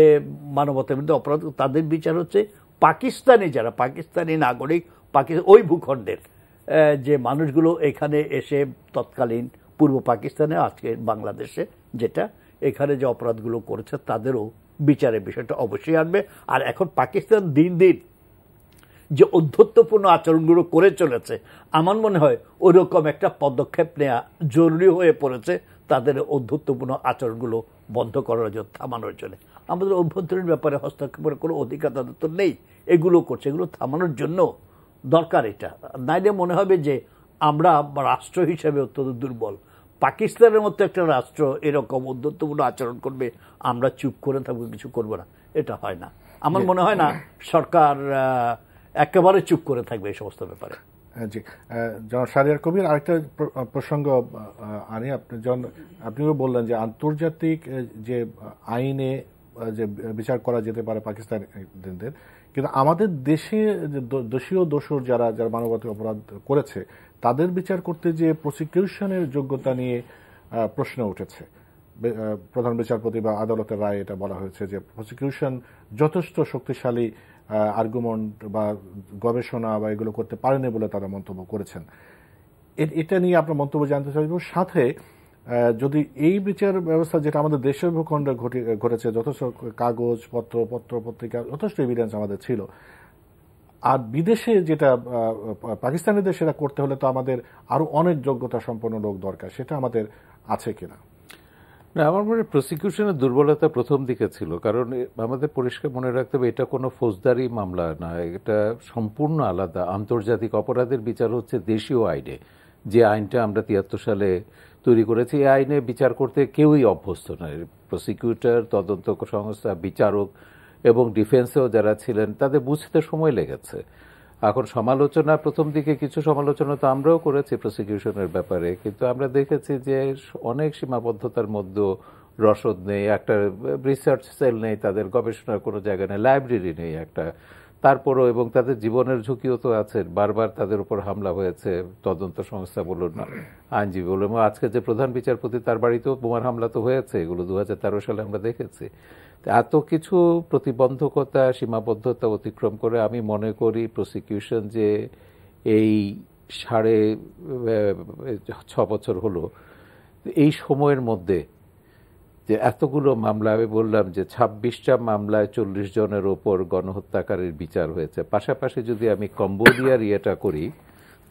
মানবতার বিরুদ্ধে অপরাধ, তাদের বিচার হচ্ছে। পাকিস্তানি যারা পাকিস্তানি নাগরিক, ওই ভূখণ্ডের যে মানুষগুলো এখানে এসে তৎকালীন পূর্ব পাকিস্তানে, আজকে বাংলাদেশে যেটা, এখানে যে অপরাধগুলো করেছে তাদেরও বিচারের বিষয়টা অবশ্যই আসবে। আর এখন পাকিস্তান দিন দিন যে অধ্যত্বপূর্ণ আচরণগুলো করে চলেছে, আমার মনে হয় ওইরকম একটা পদক্ষেপ নেওয়া জরুরি হয়ে পড়েছে তাদের অধ্যত্বপূর্ণ আচরণগুলো বন্ধ করার জন্য, থামানোর জন্য। আমাদের অভ্যন্তরীণ ব্যাপারে হস্তক্ষেপের কোনো অধিকার তাদের তো নেই, এগুলো করছে, এগুলো থামানোর জন্য দরকার এটা। নাইলে মনে হবে যে আমরা রাষ্ট্র হিসেবে অত্যন্ত দুর্বল। পাকিস্তানের মতো একটা রাষ্ট্র এরকম অধ্যত্বপূর্ণ আচরণ করবে, আমরা চুপ করে থাকবো, কিছু করবো না, এটা হয় না। আমার মনে হয় না সরকার একেবারে চুপ করে থাকবে এই সমস্ত ব্যাপারে। জি, জনাব শাহরিয়ার কবির, আরেকটা প্রসঙ্গ আনি। আপনিও বললেন যে আন্তর্জাতিক যে আইনে যে বিচার করা যেতে পারে পাকিস্তানিদের, কিন্তু আমাদের দেশে দোষী ও দোষর যারা মানবাধিকার অপরাধ করেছে তাদের বিচার করতে যে প্রসিকিউশনের যোগ্যতা নিয়ে প্রশ্ন উঠেছে। প্রধান বিচারপতি বা আদালতের রায়ে এটা বলা হয়েছে যে প্রসিকিউশন যথেষ্ট শক্তিশালী আর্গুমেন্ট বা গবেষণা বা এগুলো করতে পারেনি বলে তারা মন্তব্য করেছেন। এটা নিয়ে আপনার মন্তব্য জানতে চাইব। সাথে যদি এই বিচার ব্যবস্থা যেটা আমাদের দেশের ভূখণ্ডে ঘটেছে, যথেষ্ট কাগজ পত্রিকা যথেষ্ট এভিডেন্স আমাদের ছিল, আর বিদেশে যেটা পাকিস্তানিদের সেটা করতে হলে তো আমাদের আরো অনেক যোগ্যতা সম্পন্ন লোক দরকার, সেটা আমাদের আছে কিনা? না, আমার মনে হয় প্রসিকিউশনের দুর্বলতা প্রথম দিকে ছিল, কারণ আমাদের পরিষ্কার মনে রাখতে হবে এটা কোনো ফৌজদারি মামলা না, এটা সম্পূর্ণ আলাদা। আন্তর্জাতিক অপরাধের বিচার হচ্ছে দেশীয় আইনে, যে আইনটা আমরা 73 সালে তৈরি করেছি। এই আইনে বিচার করতে কেউই অভ্যস্ত নয়। প্রসিকিউটর, তদন্ত সংস্থা, বিচারক এবং ডিফেন্সেও যারা ছিলেন তাদের বুঝতে সময় লেগেছে। এখন সমালোচনা, প্রথম দিকে কিছু সমালোচনা তো আমরাও করেছি প্রসিকিউশনের ব্যাপারে, কিন্তু আমরা দেখেছি যে অনেক সীমাবদ্ধতার মধ্যে রসদ নেই, একটা রিসার্চ সেল নেই, তাদের গবেষণার কোনো জায়গা নেই, লাইব্রেরি নেই একটা। তারপরও, এবং তাদের জীবনের ঝুঁকিও তো আছে, বারবার তাদের উপর হামলা হয়েছে, তদন্ত সংস্থা বলুন, আইনজীবী বলুন, এবং আজকে যে প্রধান বিচারপতি তার বাড়িতেও বোমার হামলা তো হয়েছে, এগুলো 2013 সালে আমরা দেখেছি। এত কিছু প্রতিবন্ধকতা, সীমাবদ্ধতা অতিক্রম করে আমি মনে করি প্রসিকিউশন যে এই 6.5 বছর হলো, এই সময়ের মধ্যে যে এতগুলো মামলা, আমি বললাম যে 26টা মামলায় 40 জনের ওপর গণহত্যাকারীর বিচার হয়েছে। পাশাপাশি যদি আমি কম্বোডিয়ার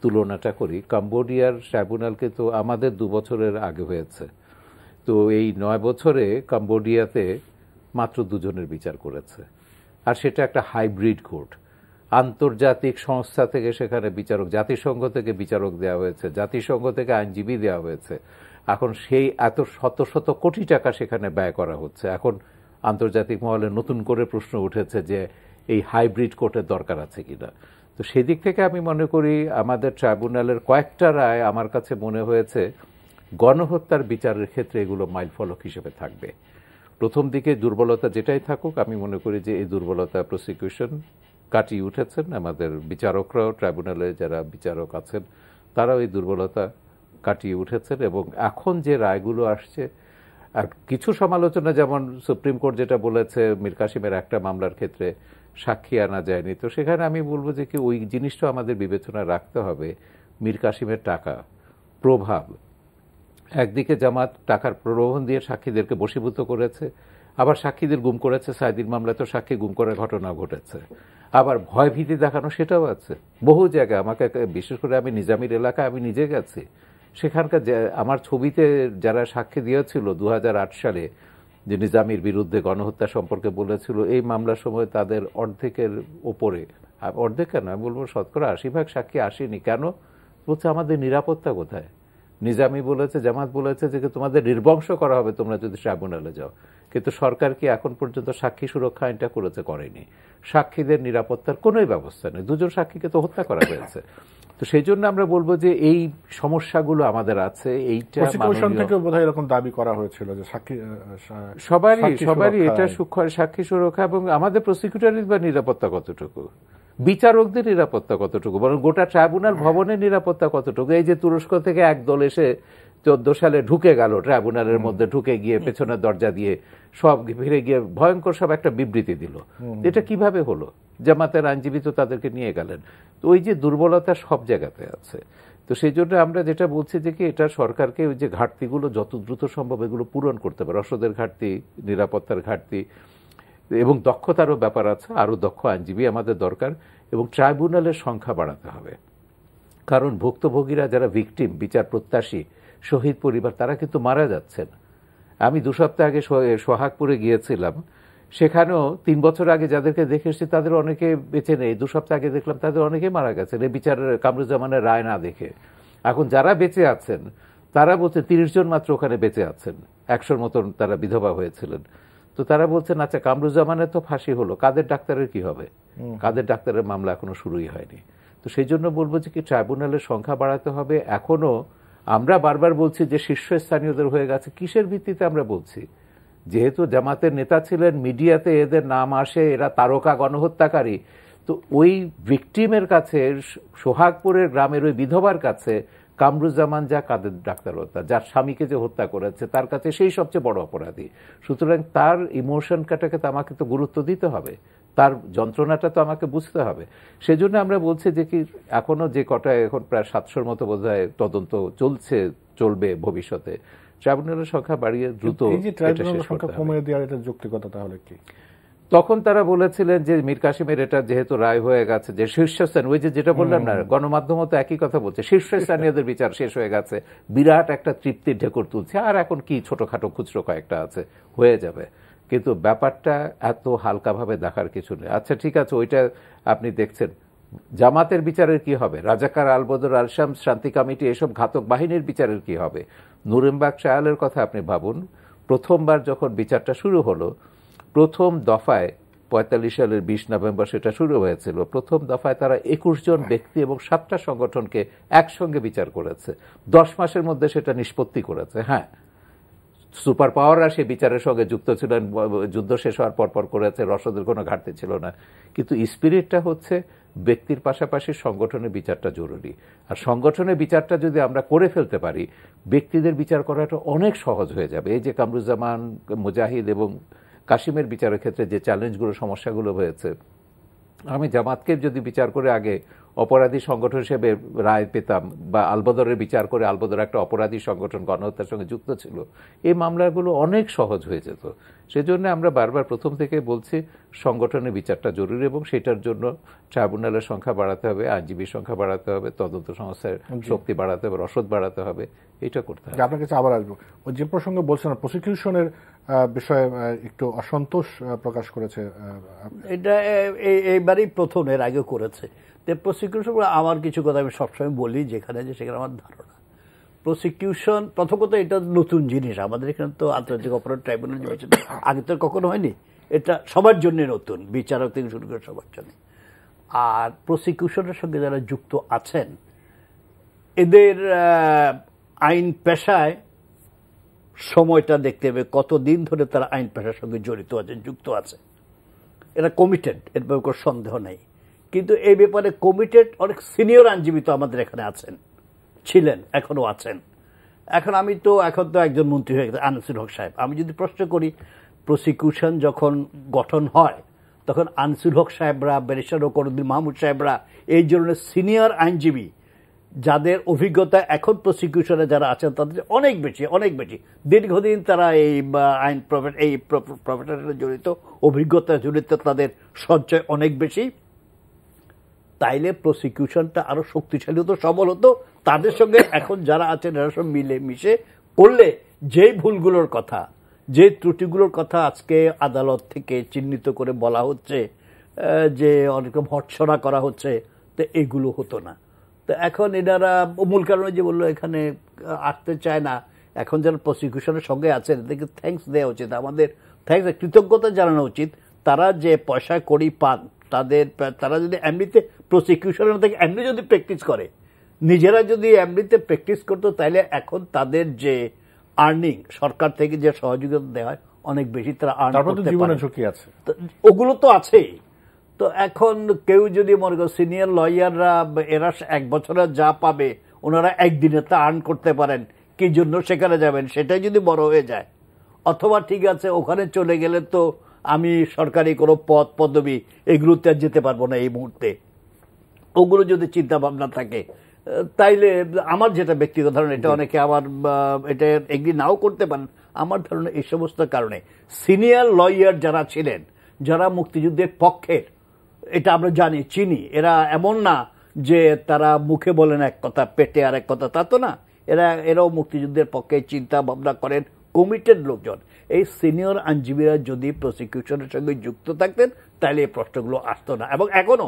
তুলনাটা করি, কম্বোডিয়ার ট্রাইব্যুনাল কিন্তু আমাদের 2 বছরের আগে হয়েছে। তো এই 9 বছরে কম্বোডিয়াতে মাত্র 2 জনের বিচার করেছে, আর সেটা একটা হাইব্রিড কোর্ট। আন্তর্জাতিক সংস্থা থেকে সেখানে বিচারক, জাতিসংঘ থেকে বিচারক দেওয়া হয়েছে, জাতিসংঘ থেকে আইনজীবী দেওয়া হয়েছে। এখন সেই এত শত শত কোটি টাকা সেখানে ব্যয় করা হচ্ছে। এখন আন্তর্জাতিক মহলে নতুন করে প্রশ্ন উঠেছে যে এই হাইব্রিড কোর্টের দরকার আছে কিনা। তো সেদিক থেকে আমি মনে করি আমাদের ট্রাইব্যুনালের কয়েকটা রায় আমার কাছে মনে হয়েছে গণহত্যার বিচারের ক্ষেত্রে এগুলো মাইলফলক হিসেবে থাকবে। প্রথম দিকে দুর্বলতা যেটাই থাকুক, আমি মনে করি যে এই দুর্বলতা প্রসিকিউশন কাটিয়ে উঠেছেন। আমাদের বিচারকরাও, ট্রাইব্যুনালে যারা বিচারক আছেন তারাও এই দুর্বলতা কাটিয়ে উঠেছেন। এবং এখন যে রায়গুলো আসছে, আর কিছু সমালোচনা, যেমন সুপ্রিম কোর্ট যেটা বলেছে মীর কাসিমের একটা মামলার ক্ষেত্রে সাক্ষী আনা যায়নি, তো সেখানে আমি বলবো যে কি ওই জিনিসটা আমাদের বিবেচনায় রাখতে হবে। মীর কাসিমের টাকা, প্রভাব, একদিকে জামাত টাকার প্রলোভন দিয়ে সাক্ষীদেরকে বশীভূত করেছে, আবার সাক্ষীদের গুম করেছে। সাইদির মামলায় তো সাক্ষী গুম করার ঘটনা ঘটেছে। আবার ভয় ভীতি দেখানো, সেটাও আছে বহু জায়গায়। আমাকে, বিশেষ করে আমি নিজামীর এলাকায় আমি নিজে গেছি, সেখানকার আমার ছবিতে যারা সাক্ষী দিয়েছিল 2008 সালে যে নিজামীর বিরুদ্ধে গণহত্যা সম্পর্কে বলেছিল, এই মামলার সময় তাদের অর্ধেকের ওপরে, অর্ধেক কেন, আমি বলবো 80% সাক্ষী আসেনি। কেন? বলছে আমাদের নিরাপত্তা কোথায়। নিজামী বলেছে, জামাত বলেছে যে তোমাদের নির্বংশ করা হবে তোমরা যদি ট্রাইব্যুনালে যাও। কিন্তু সরকার কি এখন পর্যন্ত সাক্ষী সুরক্ষা আইনটা করেনি। সাক্ষীদের নিরাপত্তার কোনোই ব্যবস্থা নেই। 2 জন সাক্ষীকে তো হত্যা করা হয়েছে। তো সেই জন্য আমরা বলবো যে এই সমস্যাগুলো আমাদের আছে। এইটা থেকে বোধহয় এরকম দাবি করা হয়েছিল যে সাক্ষী সবারই এটা সাক্ষী সুরক্ষা, এবং আমাদের প্রসিকিউটরের বা নিরাপত্তা কতটুকু, বিচারকদের নিরাপত্তা কতটুকু, বরং গোটা ট্রাইব্যুনাল ভবনের নিরাপত্তা কতটুকু। এই যে তুরস্ক থেকে একদল এসে 14 সালে ঢুকে গেল ট্রাইব্যুনালের মধ্যে, ঢুকে গিয়ে পেছনের দরজা দিয়ে সব ফিরে গিয়ে ভয়ঙ্কর সব একটা বিবৃতি দিল, এটা কিভাবে হলো? জামাতের আইনজীবী তো তাদেরকে নিয়ে গেলেন। তো ওই যে দুর্বলতা সব জায়গাতে আছে। তো সেই জন্য আমরা যেটা বলছি যে কি এটা সরকারকে ওই যে ঘাটতিগুলো যত দ্রুত সম্ভব এগুলো পূরণ করতে হবে। রসদের ঘাটতি, নিরাপত্তার ঘাটতি, এবং দক্ষতারও ব্যাপার আছে, আরও দক্ষ আইনজীবী আমাদের দরকার, এবং ট্রাইব্যুনালের সংখ্যা বাড়াতে হবে। কারণ ভুক্তভোগীরা যারা ভিকটিম, বিচার প্রত্যাশী, শহীদ পরিবার, তারা কিন্তু মারা যাচ্ছেন। আমি 2 সপ্তাহ আগে সোহাগপুরে গিয়েছিলাম, সেখানেও 3 বছর আগে যাদেরকে দেখে এসেছি তাদের অনেকে বেঁচে নেই, 2 সপ্তাহ আগে দেখলাম তাদের অনেকেই মারা গেছেন এই বিচারের কামরুজ্জামানের রায় না দেখে। এখন যারা বেঁচে আছেন তারা বলছে 30 জন মাত্র ওখানে বেঁচে আছেন, 100-র মতন তারা বিধবা হয়েছিলেন। তো তারা বলছেন আচ্ছা কামরুজ্জামানের তো ফাঁসি হলো, কাদের ডাক্তারের কি হবে? কাদের ডাক্তারের মামলা এখনো শুরুই হয়নি। তো সেই জন্য বলবো যে কি ট্রাইব্যুনালের সংখ্যা বাড়াতে হবে। এখনো আমরা বারবার বলছি যে শীর্ষস্থানীয়দের হয়ে গেছে, কিসের ভিত্তিতে আমরা বলছি? যেহেতু জামাতের নেতা ছিলেন, মিডিয়াতে এদের নাম আসে, এরা তারকা গণহত্যাকারী, তো ওই ভিকটিমের কাছে, সোহাগপুরের গ্রামের ওই বিধবার কাছে কামরুজ্জামান যা কাদের ডাক্তার হত্যা, যার স্বামীকে যে হত্যা করেছে, তার কাছে সেই সবচেয়ে বড় অপরাধী। সুতরাং তার ইমোশনটাকে তো আমাকে তো গুরুত্ব দিতে হবে, তার যন্ত্রণাটা তো আমাকে বুঝতে হবে। সেজন্য আমরা বলছি যে কি এখনো যে কটা, এখন প্রায় 700-র মতো বোধহয় তদন্ত চলবে ভবিষ্যতে, ট্রাইব্যুনালের সংখ্যা বাড়িয়ে দ্রুত সংখ্যা কমিয়ে দেওয়ার এটা যৌক্তিকতা তাহলে কি? তখন তারা বলেছিলেন যে মীর কাসেমের এটা যেহেতু রায় হয়ে গেছে, যে শীর্ষস্থান, ওই যেটা বললাম না, গণমাধ্যমও তো একই কথা বলছে, শীর্ষস্থানীয়দের বিচার শেষ হয়ে গেছে, বিরাট একটা তৃপ্তির ঢেকুর তুলছে, আর এখন কি ছোটখাটো খুচরো কয়েকটা আছে, হয়ে যাবে। কিন্তু ব্যাপারটা এত হালকাভাবে দেখার কিছু নেই। আচ্ছা ঠিক আছে, ওইটা আপনি দেখছেন, জামাতের বিচারের কি হবে? রাজাকার, আলবদর, আলশামস, শান্তি কমিটি, এসব ঘাতক বাহিনীর বিচারের কি হবে? নুরেমবার্গ ট্রায়ালের কথা আপনি ভাবুন, প্রথমবার যখন বিচারটা শুরু হলো, প্রথম দফায় 45 সালের 20 নভেম্বর সেটা শুরু হয়েছিল, প্রথম দফায় তারা 21 জন ব্যক্তি এবং 7টা সংগঠনকে একসঙ্গে বিচার করেছে, 10 মাসের মধ্যে সেটা নিষ্পত্তি করেছে। হ্যাঁ, সুপার পাওয়াররা সেই বিচারের সঙ্গে যুক্ত ছিলেন, যুদ্ধ শেষ হওয়ার পর করেছে, রসদের কোনো ঘাটতি ছিল না। কিন্তু স্পিরিটটা হচ্ছে ব্যক্তির পাশাপাশি সংগঠনের বিচারটা জরুরি। আর সংগঠনের বিচারটা যদি আমরা করে ফেলতে পারি, ব্যক্তিদের বিচার করাটা অনেক সহজ হয়ে যাবে। এই যে কামরুজ্জামান, মুজাহিদ এবং কাসিমের বিচারের ক্ষেত্রে যে চ্যালেঞ্জগুলো, সমস্যাগুলো হয়েছে, আমি জামাতকে যদি বিচার করে আগে অপরাধী সংগঠন হিসেবে রায় পেতাম, বা আলবদরের বিচার করে, আলবদর একটা অপরাধী সংগঠন, গণহত্যার সঙ্গে যুক্ত ছিল, এই মামলাগুলো অনেক সহজ হয়ে যেত। সেজন্য আমরা বারবার প্রথম থেকে বলছি সংগঠনের বিচারটা জরুরি, এবং সেটার জন্য ট্রাইব্যুনালের সংখ্যা বাড়াতে হবে, আইনজীবীর সংখ্যা বাড়াতে হবে, তদন্ত সংস্থার শক্তি বাড়াতে হবে, রসদ বাড়াতে হবে, এটা করতে হবে। আপনার কাছে আবার আসবো, ওই যে প্রসঙ্গে বলছেন প্রসিকিউশনের বিষয়ে একটু অসন্তোষ প্রকাশ করেছে, এটা এইবারই প্রথম, এর আগে করেছে। প্রসিকিউশন আমার কিছু কথা আমি সবসময় বলি যেখানে, যে সেখানে আমার ধারণা, প্রসিকিউশন প্রথম কথা এটা নতুন জিনিস আমাদের এখানে, তো আন্তর্জাতিক অপরাধ ট্রাইব্যুনাল আগে তো কখনো হয়নি, এটা সবার জন্য নতুন, বিচারক থেকে শুরু করে সবার জন্য। আর প্রসিকিউশনের সঙ্গে যারা যুক্ত আছেন, এদের আইন পেশায় সময়টা দেখতে হবে, কতদিন ধরে তারা আইন পেশার সঙ্গে জড়িত আছে, যুক্ত আছে, এরা কমিটেড, এর ব্যাপারে কোনো সন্দেহ নেই। কিন্তু এই ব্যাপারে কমিটেড অনেক সিনিয়র আইনজীবী তো আমাদের এখানে আছেন, ছিলেন, এখনো আছেন। এখন তো একজন মন্ত্রী হয়ে গেছে, আনিসুল হক সাহেব। আমি যদি প্রশ্ন করি, প্রসিকিউশন যখন গঠন হয় তখন আনিসুল হক সাহেবরা, ব্যারিস্টার রকরউদ্দিন মাহমুদ সাহেবরা, এই ধরনের সিনিয়র আইনজীবী যাদের অভিজ্ঞতা এখন প্রসিকিউশনে যারা আছেন তাদের অনেক বেশি দীর্ঘদিন তারা এই আইন প্রফেশনে জড়িত, অভিজ্ঞতা জড়িত, তাদের সঞ্চয় অনেক বেশি। তাইলে প্রসিকিউশনটা আরো শক্তিশালী হতো, সবল হতো। তাদের সঙ্গে এখন যারা আছেন এরা সব মিলে মিশে করলে যে ভুলগুলোর কথা, যে ত্রুটিগুলোর কথা আজকে আদালত থেকে চিহ্নিত করে বলা হচ্ছে, যে অনেক রকম হটছড়া করা হচ্ছে, তো এগুলো হতো না। তো এখন এনারা মূল কারণে যে বললো এখানে আসতে চায় না, এখন যারা প্রসিকিউশনের সঙ্গে আছেন এদেরকে থ্যাঙ্কস দেওয়া উচিত, আমাদের থ্যাঙ্কস, কৃতজ্ঞতা জানানো উচিত। তারা যে পয়সা কড়ি পান, তারা যদি এমনিতে প্রসিকিউশনের থেকে এমনি যদি প্র্যাকটিস করে, নিজেরা যদি এমনিতে প্র্যাকটিস করতো, তাহলে এখন তাদের যে আর্নিং, সরকার থেকে যে সহযোগিতা দেওয়া হয় অনেক বেশি, তারা আর্ন করতে পারে, ঝুঁকি আছে, ওগুলো তো আছেই। তো এখন কেউ যদি মনে করে সিনিয়র লয়াররা এরা 1 বছরে যা পাবে ওনারা একদিনে তা আর্ন করতে পারেন, কি জন্য সেখানে যাবেন? সেটাই যদি বড় হয়ে যায়, অথবা ঠিক আছে ওখানে চলে গেলে তো আমি সরকারি কোনো পদ পদবি এগুলোতে আর যেতে পারবো না এই মুহূর্তে, ওগুলো যদি চিন্তা ভাবনা থাকে, তাইলে আমার যেটা ব্যক্তিগত ধারণা, এটা অনেকে আবার এটা এগ্রি নাও করতে পারেন, আমার ধারণা এই সমস্ত কারণে সিনিয়র লয়ার যারা ছিলেন যারা মুক্তিযুদ্ধের পক্ষের, এটা আমরা জানি, চিনি, এরা এমন না যে তারা মুখে বলেন এক কথা পেটে আর এক কথা, তা তো না। এরাও মুক্তিযুদ্ধের পক্ষে চিন্তা ভাবনা করেন, কমিটেড লোকজন। এই সিনিয়র আইনজীবীরা যদি প্রসিকিউশনের সঙ্গে যুক্ত থাকতেন তাহলে এই প্রশ্নগুলো আসতো না। এবং এখনো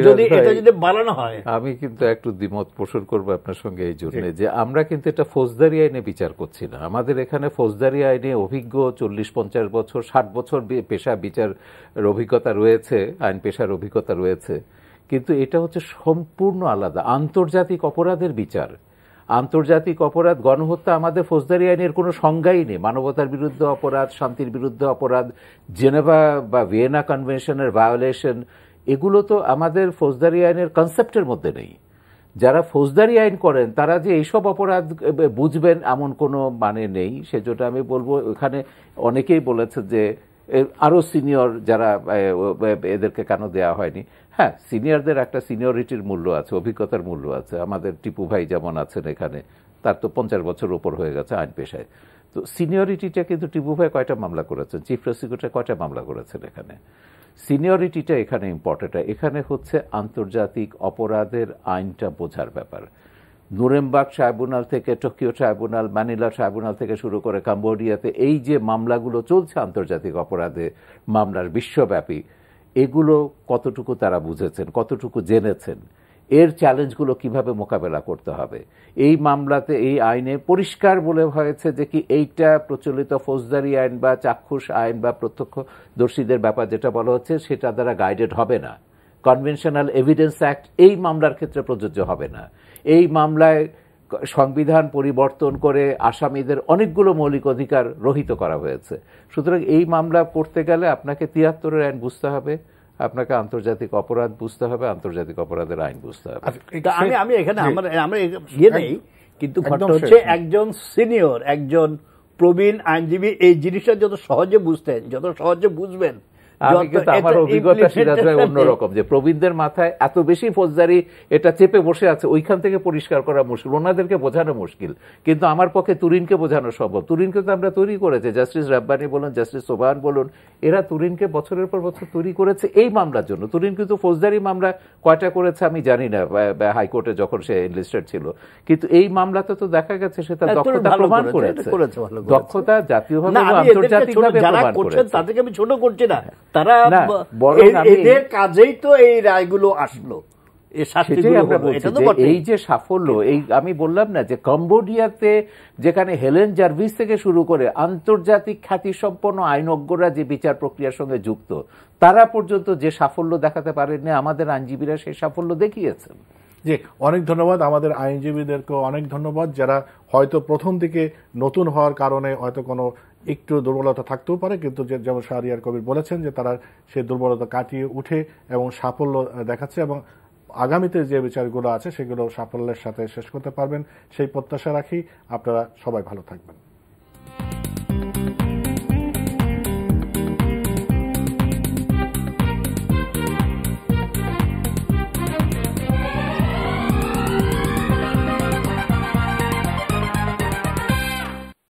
যদি এটা যদি বাড়ানো হয়, আমি কিন্তু একটু দ্বিমত পোষণ করবো আপনার সঙ্গে এই জন্য যে আমরা কিন্তু এটা ফৌজদারি আইনে বিচার করছি না। আমাদের এখানে ফৌজদারি আইনে অভিজ্ঞ 40-50 বছর 60 বছর পেশা বিচার অভিজ্ঞতা রয়েছে, আইন পেশার অভিজ্ঞতা রয়েছে, কিন্তু এটা হচ্ছে সম্পূর্ণ আলাদা আন্তর্জাতিক অপরাধের বিচার। আন্তর্জাতিক অপরাধ, গণহত্যা আমাদের ফৌজদারি আইনের কোনো সংজ্ঞাই নেই। মানবতার বিরুদ্ধে অপরাধ, শান্তির বিরুদ্ধে অপরাধ, জেনেভা বা ভিয়েনা কনভেনশনের ভায়োলেশন, এগুলো তো আমাদের ফৌজদারি আইনের কনসেপ্টের মধ্যে নেই। যারা ফৌজদারি আইন করেন তারা যে এইসব অপরাধ বুঝবেন এমন কোনো মানে নেই। সেজন্য আমি বলবো, এখানে অনেকেই বলেছে যে আরো সিনিয়র যারা, এদেরকে কেন দেওয়া হয়নি। হ্যাঁ, সিনিয়রদের একটা সিনিয়রিটির মূল্য আছে, অভিজ্ঞতার মূল্য আছে। আমাদের টিপু ভাই যেমন আছেন এখানে, তার তো 50 বছর উপর হয়ে গেছে আইন পেশায়। তো সিনিয়রিটিটা কিন্তু টিপু ভাই কয়টা মামলা করেছেন, চিফ প্রসিকিউটর কয়টা মামলা করেছেন, এখানে সিনিয়রিটিটা এখানে ইম্পর্টেন্ট। এখানে হচ্ছে আন্তর্জাতিক অপরাধের আইনটা বোঝার ব্যাপার। নুরেমবার্গ ট্রাইব্যুনাল থেকে টোকিও ট্রাইব্যুনাল, ম্যানিলা ট্রাইব্যুনাল থেকে শুরু করে কম্বোডিয়াতে এই যে মামলাগুলো চলছে আন্তর্জাতিক অপরাধে মামলার বিশ্বব্যাপী, এগুলো কতটুকু তারা বুঝেছেন, কতটুকু জেনেছেন, এর চ্যালেঞ্জগুলো কিভাবে মোকাবেলা করতে হবে। এই মামলাতে এই আইনে পরিষ্কার বলে হয়েছে যে কি এইটা প্রচলিত ফৌজদারি আইন বা চাক্ষুষ আইন বা প্রত্যক্ষদর্শীদের ব্যাপার যেটা বলা হচ্ছে সেটা দ্বারা গাইডেড হবে না। কনভেনশনাল এভিডেন্স অ্যাক্ট এই মামলার ক্ষেত্রে প্রযোজ্য হবে না। এই মামলায় সংবিধান পরিবর্তন করে আসামিদের অনেকগুলো মৌলিক অধিকার রহিত করা হয়েছে। সুতরাং এই মামলা করতে গেলে আপনাকে 73-এর আইন বুঝতে হবে, আপনাকে আন্তর্জাতিক অপরাধ বুঝতে হবে, আন্তর্জাতিক অপরাধের আইন বুঝতে হবে। আমি এখানে আমরা ইয়ে নেই, কিন্তু ঘটনা হচ্ছে একজন সিনিয়র, একজন প্রবীণ আইনজীবী এই জিনিসটা যত সহজে বুঝবেন। আমি কিন্তু আমার অভিজ্ঞতা সিরাজ ভাই অন্যরকম, যে প্রবীণদের মাথায় এত বেশি ফৌজদারি এটা চেপে বসে আছে, ওইখান থেকে পরিষ্কার করা মুশকিল, ওনাদেরকে বোঝানো মুশকিল। কিন্তু আমার পক্ষে তুরিনকে বোঝানো সম্ভব। তুরিনকে তো আমরা তৈরি করেছে, জাস্টিস রাব্বানি বলুন, জাস্টিস সোবহান বলুন, এরা তুরিনকে বছরের পর বছর তৈরি করেছে এই মামলার জন্য। তুরিন কিন্তু ফৌজদারি মামলা কয়টা করেছে আমি জানি না, হাইকোর্টে যখন সে এনলিস্টেড ছিল, কিন্তু এই মামলাতে তো দেখা গেছে সে তার দক্ষতা প্রমাণ করেছে। দক্ষতা জাতীয়ভাবে আন্তর্জাতিকভাবে প্রমাণ করেছে। তাদেরকে আমি ছোট করছি না, তারা এদের কাজেই তো এই রায়গুলো আসলো। এই যে সাফল্য, এই আমি বললাম না যে কম্বোডিয়াতে যেখানে হেলেন জার্ভিস থেকে শুরু করে আন্তর্জাতিক খ্যাতিসম্পন্ন আইনজ্ঞরা যে বিচার প্রক্রিয়ার সঙ্গে যুক্ত, তারা পর্যন্ত যে সাফল্য দেখাতে পারেননি, আমাদের আইনজীবীরা সেই সাফল্য দেখিয়েছেন। জি, অনেক ধন্যবাদ। আমাদের আইনজীবীদেরকে অনেক ধন্যবাদ, যারা হয়তো প্রথম দিকে নতুন হওয়ার কারণে হয়তো কোনো একটু দুর্বলতা থাকতেও পারে, কিন্তু যেমন শাহরিয়ার কবির বলেছেন যে তারা সেই দুর্বলতা কাটিয়ে উঠে এবং সাফল্য দেখাচ্ছে, এবং আগামীতে যে বিচারগুলো আছে সেগুলো সাফল্যের সাথে শেষ করতে পারবেন সেই প্রত্যাশা রাখি। আপনারা সবাই ভালো থাকবেন।